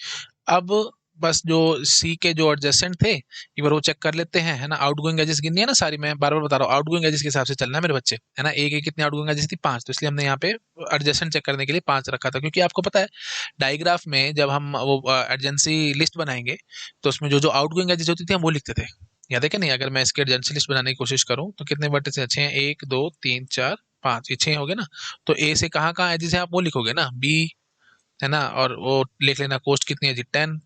अब बस जो सी के जो एडजेसेंट थे एक बार वो चेक कर लेते हैं, है ना। आउटगोइंग एजेस गिननी है ना सारी, मैं बार बार बता रहा हूँ, आउटगोइंग एजेस के हिसाब से चलना है मेरे बच्चे, है ना। एक कितनी आउटगोइंग एजेस थी, 5, तो इसलिए हमने यहाँ पे एडजेसेंट चेक करने के लिए 5 रखा था, क्योंकि आपको पता है डायग्राफ में जब हम वो एडजेंसी लिस्ट बनाएंगे, तो उसमें जो जो आउटगोइंग एजेस होती थी हम वो लिखते थे, याद है कि नहीं। अगर मैं इसके एडजेंसी लिस्ट बनाने की कोशिश करूँ तो कितने वर्ड से अच्छे हैं, 1 2 3 4 5, ये 6 हो गए ना। तो ए से कहाँ कहाँ एजेस है आप वो लिखोगे ना, बी, है ना, और वो लिख लेना कोस्ट कितनी है जी 10।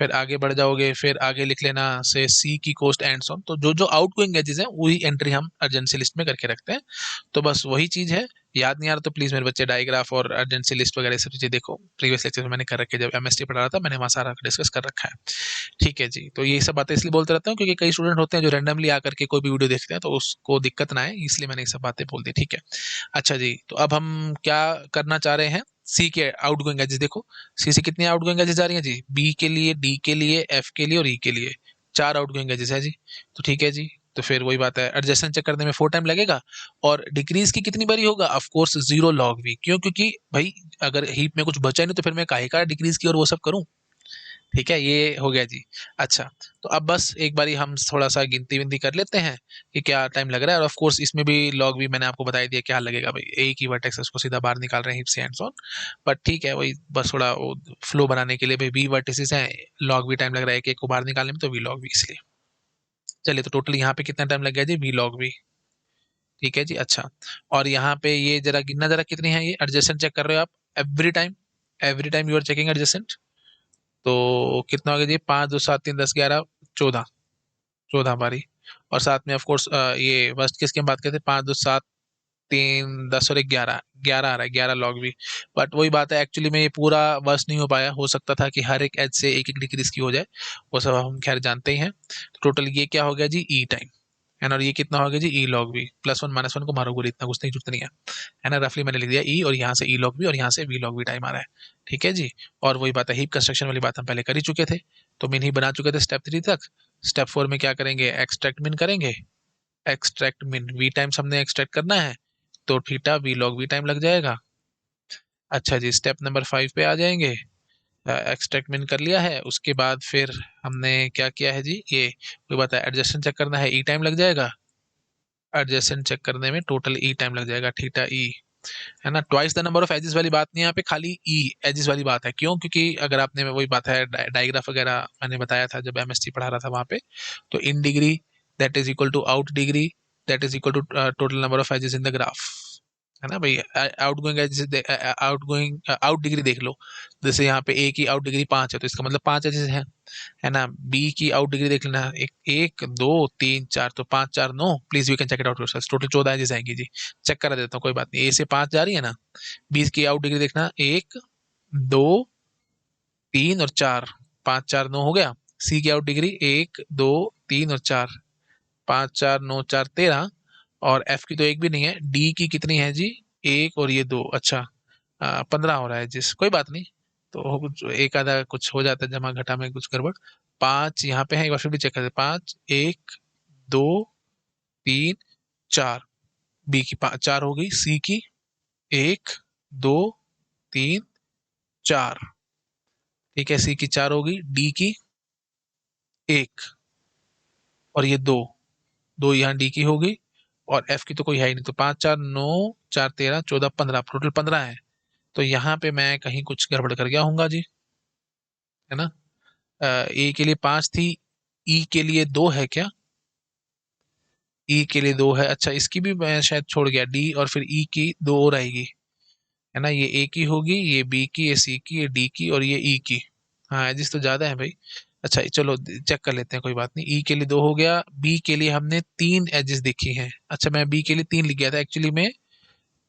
फिर आगे बढ़ जाओगे, फिर आगे लिख लेना से सी की कोस्ट एंड ऑन, तो जो जो आउट गोइंग एजेस हैं वही एंट्री हम अर्जेंसी लिस्ट में करके रखते हैं। तो बस वही चीज है, याद नहीं आ रहा तो प्लीज मेरे बच्चे डायग्राफ और अर्जेंसी लिस्ट वगैरह सब चीजें देखो, प्रीवियस लेक्चर में मैंने कर रखे, जब एमएसटी पढ़ा रहा था मैंने वहाँ सारा डिस्कस कर रखा है। ठीक है जी, तो ये सब बातें इसलिए बोलते रहता हूँ क्योंकि कई स्टूडेंट होते हैं जो रैंडमली आकर के कोई भी वीडियो देखते हैं, तो उसको दिक्कत ना आए, इसलिए मैंने ये सब बातें बोल दी। ठीक है, अच्छा जी, तो अब हम क्या करना चाह रहे हैं, सी के आउटगोइंग एजेस देखो, सी से कितनी आउटगोइंग एजेस जा रही हैं जी, बी के लिए, डी के लिए, एफ के लिए और ई के लिए 4 आउटगोइंग एजेस है जी। तो ठीक है जी, तो फिर वही बात है, एडजस्टमेंट चेक करने में 4 टाइम लगेगा। और डिक्रीज की कितनी बारी होगा, ऑफ कोर्स 0 लॉग वी, क्योंकि भाई अगर हीप में कुछ बचा ही नहीं तो फिर मैं काहे का डिक्रीज की और वो सब करूं। ठीक है, ये हो गया जी। अच्छा, तो अब बस एक बारी हम थोड़ा सा गिनती विनती कर लेते हैं कि क्या टाइम लग रहा है, और ऑफ कोर्स इसमें भी लॉग भी मैंने आपको बता ही दिया क्या लगेगा भाई, एक ही वर्टेक्स है उसको सीधा बाहर निकाल रहे हैं हिप से एंड ऑन। बट ठीक है, वही बस थोड़ा वो फ्लो बनाने के लिए, भाई वी वर्टिसेस हैं, लॉग भी टाइम लग रहा है एक एक को बाहर निकालने में, तो वी लॉग भी इसलिए। चलिए, तो टोटल यहाँ पे कितना टाइम लग गया जी, वी लॉग भी। ठीक है जी, अच्छा। और यहाँ पे ये जरा गिनना, जरा कितनी है ये एडजस्टेंट चेक कर रहे हो आप, every time you are checking adjacent. तो कितना हो गया जी, 5 2 7 3 10 11 14, 14 बारी। और साथ में ऑफ कोर्स ये वर्स्ट केस की हम बात करते हैं, 5 2 7 3 10 और 11, 11 आ रहा है, 11 लॉग भी। बट वही बात है, एक्चुअली में ये पूरा वर्स्ट नहीं हो पाया, हो सकता था कि हर एक एज से एक एक डिक्रीज की हो जाए, वो सब हम खैर जानते ही हैं। तो टोटल ये क्या हो गया जी, ई टाइम, है ना। और ये कितना हो गया जी, ई लॉग भी, +1 - 1 को मारो गोली, इतना कुछ नहीं, जरूरत नहीं है ना। रफली मैंने लिख दिया ई, और यहाँ से ई लॉग भी और यहाँ से वी लॉग भी टाइम आ रहा है। ठीक है जी, और वही बात है, हीप कंस्ट्रक्शन वाली बात हम पहले कर ही चुके थे, तो मिन ही बना चुके थे स्टेप 3 तक। स्टेप 4 में क्या करेंगे, एक्सट्रैक्ट मिन करेंगे। एक्सट्रैक्ट मिन वी टाइम्स हमने एक्सट्रैक्ट करना है, तो theta V log V time लग जाएगा। अच्छा जी, स्टेप नंबर 5 पे आ जाएंगे। एक्सट्रैक्ट मिन कर लिया है, उसके बाद फिर हमने क्या किया है जी, ये कोई बात है, एडजस्टेंट चेक करना है, ई टाइम लग जाएगा। एडजेसेंट चेक करने में टोटल ई टाइम लग जाएगा, थीटा ई, है ना। Twice the number of edges वाली बात नहीं है यहाँ पे, खाली ई एजेस वाली बात है। क्यों, क्योंकि अगर आपने, वही बात है, डायग्राफ वगैरह मैंने बताया था जब एमएसटी पढ़ा रहा था वहां पे, तो in degree that is equal to out degree that is equal to total number of edges in the graph, है ना भाई। Out going edges, out degree देख लो, जैसे यहाँ पे ए की आउट डिग्री 5 है, तो इसका मतलब 5 एजेस है ना। बी की आउट डिग्री देख लेना, 1 1 2 3 4, तो 5 4 9, please you can check it out yourself, total 14 edges आएंगी जी। चेक करा देता हूँ, कोई बात नहीं, ए से 5 जा रही है ना। बी की आउट डिग्री देखना, 1 2 3 और 4, 5 4 9 हो गया। सी की आउट डिग्री 1 2 3 और 4, 5 4 9 4 13, और एफ की तो एक भी नहीं है। डी की कितनी है जी? एक और ये दो। अच्छा 15 हो रहा है जिस, कोई बात नहीं। तो एक आधा कुछ हो जाता है जमा घटा में कुछ गड़बड़। 5 यहाँ पे है, एक बार फिर भी चेक करते। 5, 1, 2, 3, 4। बी की 4 हो गई, सी की 1, 2, 3, 4। ठीक है, सी की 4 हो गई, डी की 1 और ये 2। 2 यहाँ डी की हो गई और एफ की तो कोई है ही नहीं। तो 5, 4, 9, 4, 13, 14, 15, टोटल 15 है। तो यहाँ पे मैं कहीं कुछ गड़बड़ कर गया हूँगा जी, है ना। ए के लिए 5 थी, ई के लिए 2 है क्या? ई के लिए 2 है। अच्छा इसकी भी मैं शायद छोड़ गया, डी और फिर ई की 2 और आएगी, है ना। ये ए की होगी, ये बी की, ये सी की, ये डी की और ये ई की। हाँ एजिस तो ज्यादा है भाई। अच्छा चलो चेक कर लेते हैं, कोई बात नहीं। ई के लिए 2 हो गया, बी के लिए हमने 3 एजिस देखी हैं। अच्छा मैं बी के लिए 3 लिख गया था, एक्चुअली में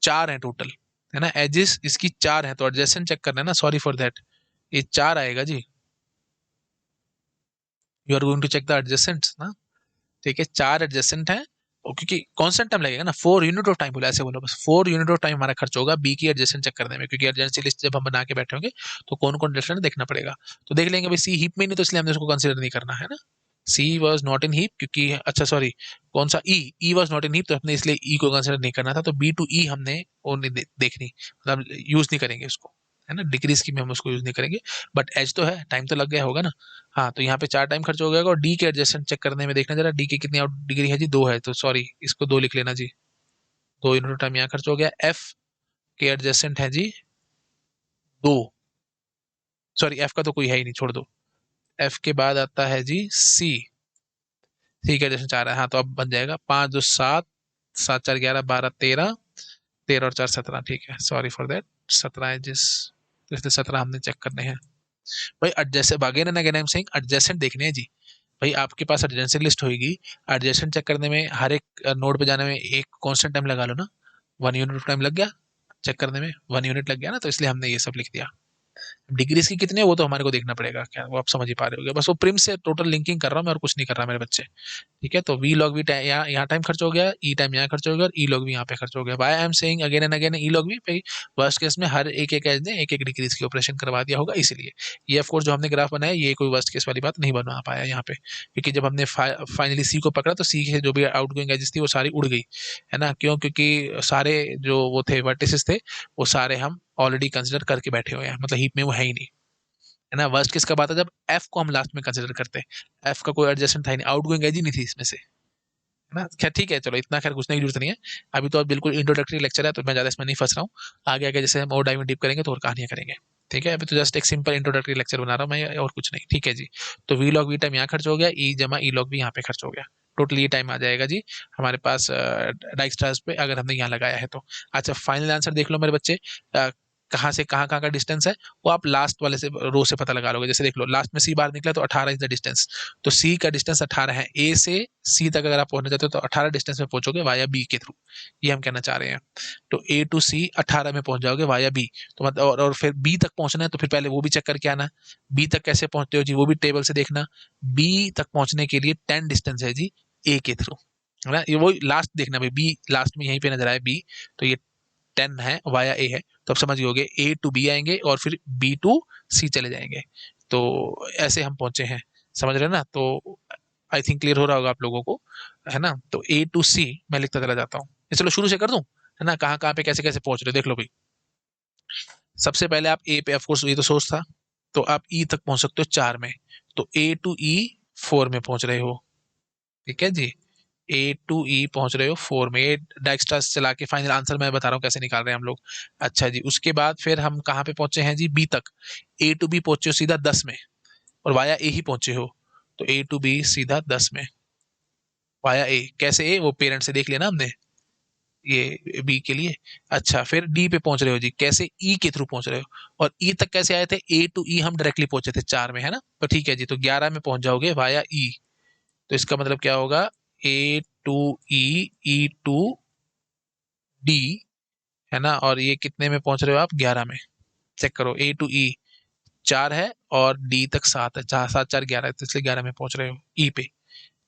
4 है टोटल, है ना। एजिस इसकी 4 है, तो एडजेसेंट चेक करना है ना, सॉरी फॉर दैट। ये 4 आएगा जी। You are going to check the adjacent ना। ठीक है, 4 एडजेसेंट है। और क्योंकि कॉन्स्टेंट टाइम लगेगा ना, 4 यूनिट ऑफ टाइम बोला, ऐसे बोलो बस, 4 यूनिट ऑफ टाइम हमारा खर्च होगा बी की एडजेसेंट चेक करने में, क्योंकि एडजेंसी लिस्ट जब हम बना के बैठे होंगे तो कौन कौन एडजेसेंट देखना पड़ेगा। तो देख लेंगे भाई, सी हीप में नहीं, तो इसलिए हमने उसको कंसिडर नहीं करना, है ना। सी वॉज नॉट इन हीप, क्योंकि अच्छा सॉरी, कौन सा ई वॉज नॉट इन हीप, तो हमने इसलिए ई को कंसिडर नहीं करना था। तो बी टू ई हमने वो नहीं देखनी, मतलब यूज नहीं करेंगे उसको, है ना। डिग्रीज की में हम उसको यूज नहीं करेंगे। बट एज तो है, टाइम तो लग गया होगा ना। हाँ तो यहाँ पे 4 टाइम खर्च हो गया और डी के एडजस्टमेंट चेक करने में देखना जरा, डी की कितनी आउट डिग्री है जी? 2 है, तो सॉरी इसको 2 लिख लेना जी। 2 यूनिट टाइम यहाँ खर्च हो गया। एफ के एडजस्टेंट है जी 2, सॉरी एफ का तो कोई है ही नहीं, छोड़ दो। एफ के बाद आता है जी सी। सी का एडजस्टेंट 4 है, हाँ तो अब बन जाएगा 5, 2, 7, 7, 4, 11, 12, 13, 13 और 4, 17। ठीक है, सॉरी फॉर दैट, 17 है जिस, इसलिए 17 हमने चेक करने हैं। भाई adjacent, again and again I am saying, adjacent देखने हैं जी। भाई आपके पास एडजेसेंट लिस्ट होगी, एडजेसेंट चेक करने में हर एक नोड पे जाने में एक कांस्टेंट टाइम लगा लो ना। 1 यूनिट टाइम लग गया चेक करने में, 1 यूनिट लग गया ना, तो इसलिए हमने ये सब लिख दिया। डिग्रीज की कितने है वो तो हमारे को देखना पड़ेगा, क्या वो आप समझ ही पा रहे होगे। बस वो प्रिम से टोटल लिंकिंग कर रहा हूँ मैं, और कुछ नहीं कर रहा मेरे बच्चे। ठीक है, तो वी लॉग भी यहाँ टाइम खर्च हो गया, ई टाइम यहाँ खर्च हो गया और ई लॉग भी यहाँ पे खर्च हो गया। Why I am saying again and again ई लॉग भी भाई, वर्स्ट केस में हर एक एक एज ने एक एक डिग्रीज की ऑपरेशन करवा दिया होगा, इसलिए ये ऑफ कोर्स जो हमने ग्राफ बनाया ये कोई वर्स्ट केस वाली बात नहीं बना पाया यहाँ पे, क्योंकि जब हमने फाइनली सी को पकड़ा तो सी के जो भी आउटगोइंग एजेस थी वो सारी उड़ गई, है ना। क्यों? क्योंकि सारे जो वो थे वर्टिसेस थे वो सारे हम ऑलरेडी कंसिडर करके बैठे हुए हैं, मतलब हीप में वो है ही नहीं, है ना। वर्स्ट केस कब आता है? जब एफ को हम लास्ट में कंसिडर करते हैं। एफ का कोई एडजस्टमेंट था ही नहीं, आउटगोइंग एज ही नहीं थी इसमें से, है ना। खैर ठीक है, चलो इतना खैर पूछने की जरूरत नहीं है। अभी तो बिल्कुल इंट्रोडक्टरी लेक्चर है, तो मैं ज्यादा इसमें नहीं फंस रहा हूँ। आगे आगे जैसे हम और डाइव डीप करेंगे तो और कहानियां करेंगे। ठीक है, अभी तो जस्ट एक सिंपल इंट्रोडक्टरी लेक्चर बना रहा हूँ मैं, और कुछ नहीं। ठीक है जी, तो वी लॉग वी टाइम यहाँ खर्च हो गया, ई जमा ई लॉग भी यहाँ पे खर्च हो गया। टोटल ये टाइम आ जाएगा जी हमारे पास डाइक्सट्रास पे, अगर हमने यहाँ लगाया है तो। अच्छा फाइनल आंसर देख लो मेरे बच्चे, कहाँ से कहाँ का डिस्टेंस है वो आप लास्ट वाले से रो से पता लगा लोगे। जैसे देख लो लास्ट में सी बार निकला तो 18 इज द डिस्टेंस, तो सी का डिस्टेंस 18 है। ए से सी तक अगर आप पहुंचना चाहते हो तो 18 डिस्टेंस में पहुंचोगे वाया बी के थ्रू, ये हम कहना चाह रहे हैं। तो ए टू सी 18 में पहुंच जाओगे वाया बी, तो मतलब और फिर बी तक पहुंचना है तो फिर पहले वो भी चेक करके आना। बी तक कैसे पहुंचते हो जी, वो भी टेबल से देखना। बी तक पहुंचने के लिए 10 डिस्टेंस है जी ए के थ्रू, है ना। ये वो लास्ट देखना भाई, बी लास्ट में यहीं पे नजर आए बी, तो ये 10 है वाया ए है, तो आप समझ गए ए टू बी आएंगे और फिर बी टू सी चले जाएंगे। तो ऐसे हम पहुंचे हैं, समझ रहे हैं ना। तो आई थिंक क्लियर हो रहा होगा आप लोगों को, है ना। तो ए टू सी मैं लिखता चला जाता हूँ, चलो शुरू से कर दूं, है ना। कहाँ कहाँ पे कैसे कैसे पहुंच रहे हो देख लो भाई। सबसे पहले आप ए पे, ऑफकोर्स ये तो सोर्स था, तो आप ई तक पहुंच सकते हो 4 में, तो ए टू ई 4 में पहुंच रहे हो। ठीक है जी, ए टू ई पहुंच रहे हो 4 में, ये डाइक्सट्रास चला के फाइनल आंसर मैं बता रहा हूँ कैसे निकाल रहे हैं हम लोग। अच्छा जी, उसके बाद फिर हम कहाँ पे पहुंचे हैं जी, बी तक। ए टू बी पहुंचे हो सीधा 10 में, और वाया ए ही पहुंचे हो, तो ए टू बी सीधा 10 में, वाया ए। कैसे ए? वो पेरेंट से देख लिया ना हमने, ये बी के लिए। अच्छा फिर डी पे पहुंच रहे हो जी, कैसे? ई के थ्रू पहुंच रहे हो। और ई तक कैसे आए थे? ए टू ई हम डायरेक्टली पहुंचे थे 4 में, है ना। तो ठीक है जी, तो 11 में पहुंच जाओगे वाया ई। तो इसका मतलब क्या होगा, A to E, E to D, है ना। और ये कितने में पहुंच रहे हो आप? 11 में। चेक करो, ए टू ई 4 है और डी तक 7 है, 4 7 4 11 है, तो इसलिए 11 में पहुंच रहे हो ई पे।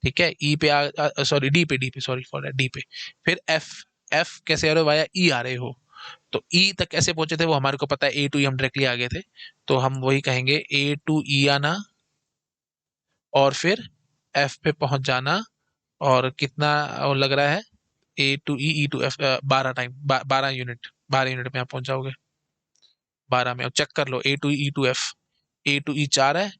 ठीक है, ई पे सॉरी डी पे सॉरी फॉर डी पे, फिर एफ, एफ कैसे आ रहे हो, वाया ई आ रहे हो, तो ई तक कैसे पहुंचे थे वो हमारे को पता है, ए टू ई हम डायरेक्टली आ गए थे, तो हम वही कहेंगे ए टू ई आना और फिर एफ पे पहुंच जाना, और कितना और लग रहा है, A to E to F 12 time, 12 unit, 12 unit में आप पहुंच जाओगे, 12 में। अब चेक कर लो, A to E to F, A to E 4 है,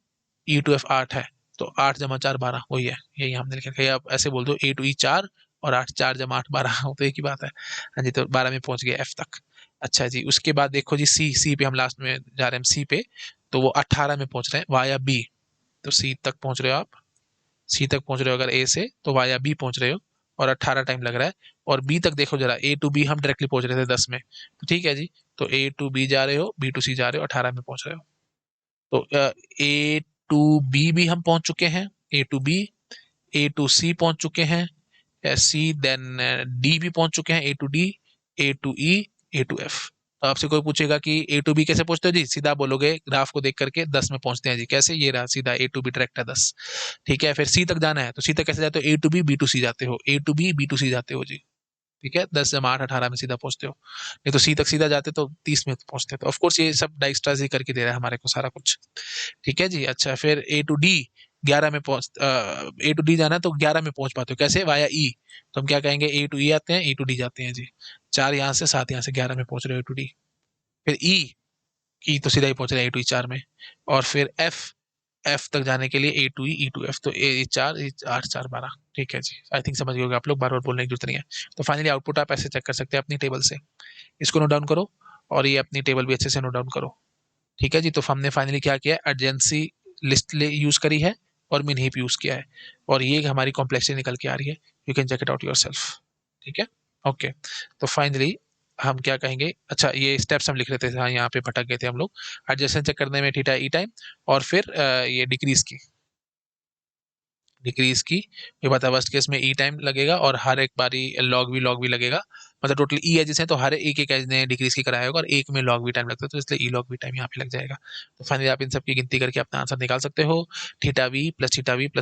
ई टू एफ 8 है, तो 8 जमा 4 12 वही है, यही हमने लिखा है। आप ऐसे बोल दो ए टू ई 4 और 8, 4 जमा 8 12 तो एक ही बात है। हाँ जी, तो 12 में पहुंच गए एफ तक। अच्छा जी, उसके बाद देखो जी सी, सी पे हम लास्ट में जा रहे हैं सी पे, तो वो 18 में पहुंच रहे हैं वाया बी, तो सी तक पहुंच रहे हो आप, सी तक पहुंच रहे हो अगर ए से तो वाया बी पहुंच रहे हो, और 18 टाइम लग रहा है। और बी तक देखो जरा, ए टू बी हम डायरेक्टली पहुंच रहे थे 10 में, तो ठीक है जी, तो ए टू बी जा रहे हो, बी टू सी जा रहे हो, 18 में पहुंच रहे हो, तो ए टू बी भी हम पहुंच चुके हैं, A to B, A to सी पहुंच चुके हैं, सी देन डी भी पहुंच चुके हैं, A to D, A to E, A to F. तो आपसे कोई पूछेगा कि ए टू बी कैसे पहुंचते हो जी, सीधा बोलोगे ग्राफ को देख करके 10 में पहुंचते हैं जी, कैसे, ये रहा सीधा ए टू बी डायरेक्ट है 10। ठीक है, फिर सी तक जाना है, तो सी तक कैसे जाते हो, ए टू बी बी टू सी जाते हो, ए टू बी बी टू सी जाते हो जी, ठीक है, 10 जमा 8 18 में सीधा पहुंचते हो, नहीं तो सी तक सीधा जाते तो 30 में पहुंचते, तो ऑफकोर्स ये सब डाइस्ट्राज ही करके दे रहा है हमारे को सारा कुछ। ठीक है जी, अच्छा फिर ए टू डी 11 में पहुंच, ए टू डी जाना है तो 11 में पहुंच पाते हो, कैसे, वाया ई, तो हम क्या कहेंगे, ए टू ई आते हैं, ए टू डी जाते हैं जी, 4 यहाँ से 7 यहाँ से, 11 में पहुंच रहे हो ए टू डी। फिर ई तो सीधा ही पहुंच रहा है ए टू ई 4 में, और फिर एफ, एफ तक जाने के लिए A to E to F, तो ए 4 8 4 12। ठीक है जी, आई थिंक समझ गए होगे आप लोग, बार बार बोलने की जरूरत नहीं है। तो फाइनली आउटपुट आप ऐसे चेक कर सकते हैं अपनी टेबल से, इसको नोट डाउन करो, और ये अपनी टेबल भी अच्छे से नोट डाउन करो। ठीक है जी, तो हमने फाइनली क्या किया, अर्जेंसी लिस्ट यूज करी है और मिन हीप यूज किया है, और ये हमारी कॉम्प्लेक्सिटी निकल के आ रही है, you can check it out yourself. ठीक है, ओके, तो फाइनली हम क्या कहेंगे, अच्छा ये स्टेप्स हम लिख रहे थे, हाँ यहाँ पे भटक गए थे हम लोग, एडजस्टेंस चेक करने में थीटा ई टाइम, और फिर ये डिक्रीज की ये बता, वर्स्ट केस में ई टाइम लगेगा, और हर एक बारी लॉग भी लगेगा, मतलब टोटल ई एजेस हैं तो हर एक एज ने डिक्रीज की कराया होगा, और एक में लॉग भी टाइम लगता है, तो इसलिए ई लॉग भी टाइम यहाँ पे लग जाएगा। तो फाइनली आप इन सब की गिनती करके अपना आंसर निकाल सकते हो, theta v plus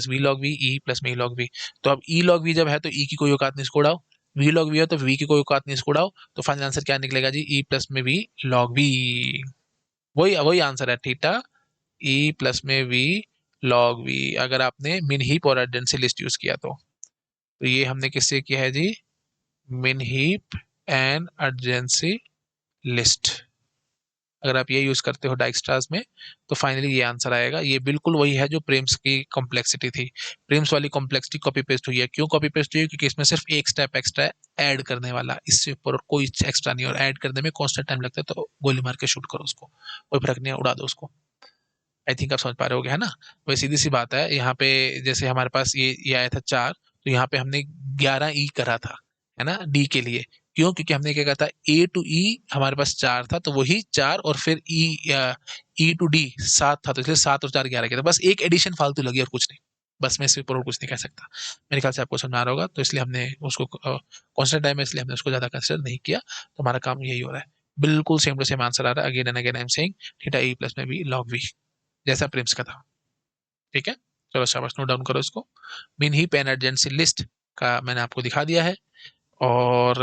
v log v e plus में ई लॉग वी। तो अब ई लॉग वी जब है तो ई की कोई औकात नहीं, इसको उड़ाओ, वी लॉग वी है तो वी की कोई औकात नहीं, इसको उड़ाओ, तो फाइनल आंसर क्या निकलेगा जी, ई प्लस में वी लॉग वी, वही वही आंसर है, थीटा ई प्लस में वी लॉग वी, अगर आपने मिन हीप और अर्जेंसी लिस्ट यूज किया तो ये हमने किससे किया है जी, मिन हीप एंड अर्जेंसी लिस्ट, अगर आप ये यूज करते हो डाइक्स्ट्रास में तो फाइनली ये आंसर आएगा। ये बिल्कुल वही है जो प्रिम्स की कॉम्प्लेक्सिटी थी, प्रिम्स वाली कॉम्प्लेक्सिटी कॉपी पेस्ट हुई है, क्यों कॉपी पेस्ट हुई है, क्योंकि इसमें सिर्फ एक स्टेप एक्स्ट्रा है ऐड करने वाला, इससे ऊपर और कोई एक्स्ट्रा नहीं, और ऐड करने में कांस्टेंट टाइम लगता है, तो गोली मार के शूट करो उसको, कोई फर्क नहीं है, उड़ा दो उसको। आई थिंक आप समझ पा रहे होगे, है ना। वही सीधी सी बात है, यहाँ पे जैसे हमारे पास ये आया था 4, तो यहाँ पे हमने 11 ई करा था, है ना, डी के लिए, क्यों, क्योंकि हमने क्या कहा था, ए टू ई हमारे पास 4 था, तो वही 4 और फिर ई टू डी 7 था, तो इसलिए 7 और 4 11 किया था, बस एक एडिशन फालतू लगी और कुछ नहीं, बस मैं इससे ऊपर और कुछ नहीं कह सकता। मेरे ख्याल से आपको समझ आ रहा होगा, तो इसलिए हमने उसको कॉन्स्टेंट टाइम है, इसलिए हमने उसको ज्यादा कंसिडर नहीं किया, तो हमारा काम यही हो रहा है, बिल्कुल सेम टू सेम आंसर आ रहा है, again and again I am saying theta E plus में वी लॉग वी, जैसा प्रिम्स का था। ठीक है, चलो शाबाश, नोट डाउन करो इसको। Mean heap and urgency list का मैंने आपको दिखा दिया है, और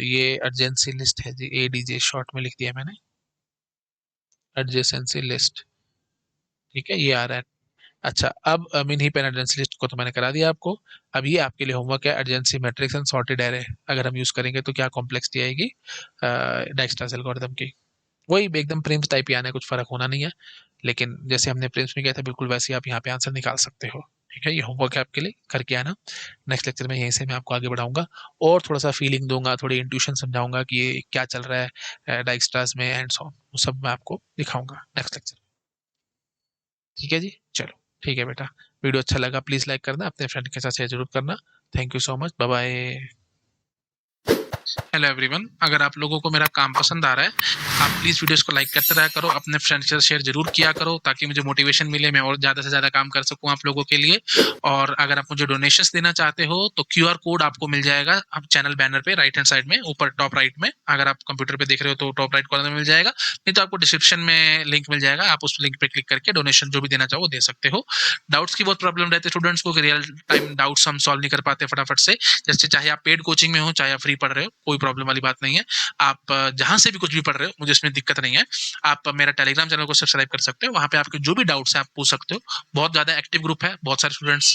ये अर्जेंसी लिस्ट है जी, एडीजे शॉर्ट में लिख दिया मैंने, अर्जेंसी लिस्ट। ठीक है, ये आ रहा है। अच्छा, अब mean heap and urgency list को तो मैंने करा दिया आपको, अब ये आपके लिए होमवर्क है, urgency matrix and sorted array अगर हम यूज करेंगे तो क्या कॉम्प्लेक्सिटी आएगी डाइक्स्ट्रास एल्गोरिथम की, वही एकदम प्रिम्स टाइप ही आना है, कुछ फर्क होना नहीं है, लेकिन जैसे हमने प्रिम्स में किया था बिल्कुल वैसे ही आप यहाँ पे आंसर निकाल सकते हो। ठीक है, ये होमवर्क है आपके लिए, करके आना। नेक्स्ट लेक्चर में यहीं से मैं आपको आगे बढ़ाऊंगा, और थोड़ा सा फीलिंग दूंगा, थोड़ी इंट्यूशन समझाऊंगा कि ये क्या चल रहा है डाइक्स्ट्रास में एंड सो ऑन, वो सब मैं आपको दिखाऊंगा नेक्स्ट लेक्चर। ठीक है जी, चलो ठीक है बेटा, वीडियो अच्छा लगा प्लीज लाइक करना, अपने फ्रेंड के साथ शेयर जरूर करना। Thank you so much, bye bye. Hello everyone, अगर आप लोगों को मेरा काम पसंद आ रहा है, आप प्लीज़ वीडियोस को लाइक करते रहा करो, अपने फ्रेंड्स के साथ शेयर जरूर किया करो ताकि मुझे मोटिवेशन मिले, मैं और ज़्यादा से ज़्यादा काम कर सकूं आप लोगों के लिए। और अगर आप मुझे डोनेशंस देना चाहते हो तो क्यूआर कोड आपको मिल जाएगा आप चैनल बैनर पे राइट हैंड साइड में ऊपर टॉप राइट में। अगर आप कंप्यूटर पे देख रहे हो तो टॉप राइट कॉर्नर में मिल जाएगा, नहीं तो आपको डिस्क्रिप्शन में लिंक मिल जाएगा, आप उस लिंक पे क्लिक करके डोनेशन जो भी देना चाहो वो दे सकते हो। डाउट्स की बहुत प्रॉब्लम रहती है स्टूडेंट्स को कि रियल टाइम डाउट्स हम सॉल्व नहीं कर पाते फटाफट से। जैसे चाहे आप पेड कोचिंग में हो चाहे आप फ्री पढ़ रहे हो, कोई प्रॉब्लम वाली बात नहीं है। आप जहां से भी कुछ भी पढ़ रहे हो, मुझे इसमें दिक्कत नहीं है। आप मेरा टेलीग्राम चैनल को सब्सक्राइब कर सकते हो, वहां पे आपके जो भी डाउट्स हैं आप पूछ सकते हो। बहुत ज्यादा एक्टिव ग्रुप है, बहुत सारे स्टूडेंट्स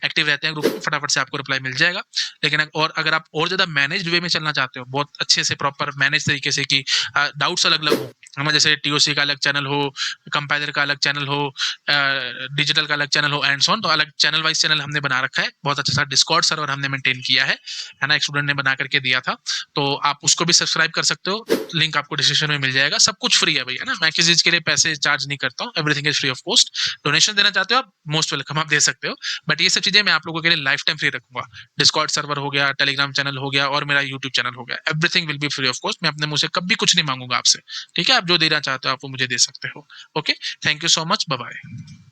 एक्टिव रहते हैं ग्रुप में, फटाफट से आपको रिप्लाई मिल जाएगा। लेकिन और अगर आप और ज्यादा मैनेज वे में चलना चाहते हो, बहुत अच्छे से प्रॉपर मैनेज तरीके से कि डाउट्स अलग अलग हो, हमें जैसे टीओसी का अलग चैनल हो, कंपाइलर का अलग चैनल हो, डिजिटल का अलग चैनल हो एंड सो ऑन, तो अलग चैनल वाइज चैनल हमने बना रखा है। बहुत अच्छा सा डिस्कॉर्ड सर्वर हमने मेंटेन किया है ना, एक स्टूडेंट ने बना करके दिया था, तो आप उसको भी सब्सक्राइब कर सकते हो। लिंक आपको डिस्क्रिप्शन में मिल जाएगा। सब कुछ फ्री है भैया ना, मैं किसी चीज के लिए पैसे चार्ज नहीं करता हूँ, everything is free of cost. Donation देना चाहते हो आप, मोस्ट वेलकम, आप दे सकते हो। बट ये सब चीजें मैं आप लोगों के लिए लाइफ टाइम फ्री रखूंगा। डिस्कॉर्ड सर्वर हो गया, टेलीग्राम चैनल हो गया और मेरा यूट्यूब चैनल हो गया, everything will be free of cost. मैं अपने मुंह से कभी कुछ नहीं मांगूंगा आपसे। ठीक है, आप जो देना चाहते हो आप वो मुझे दे सकते हो। Okay, thank you so much, bye bye.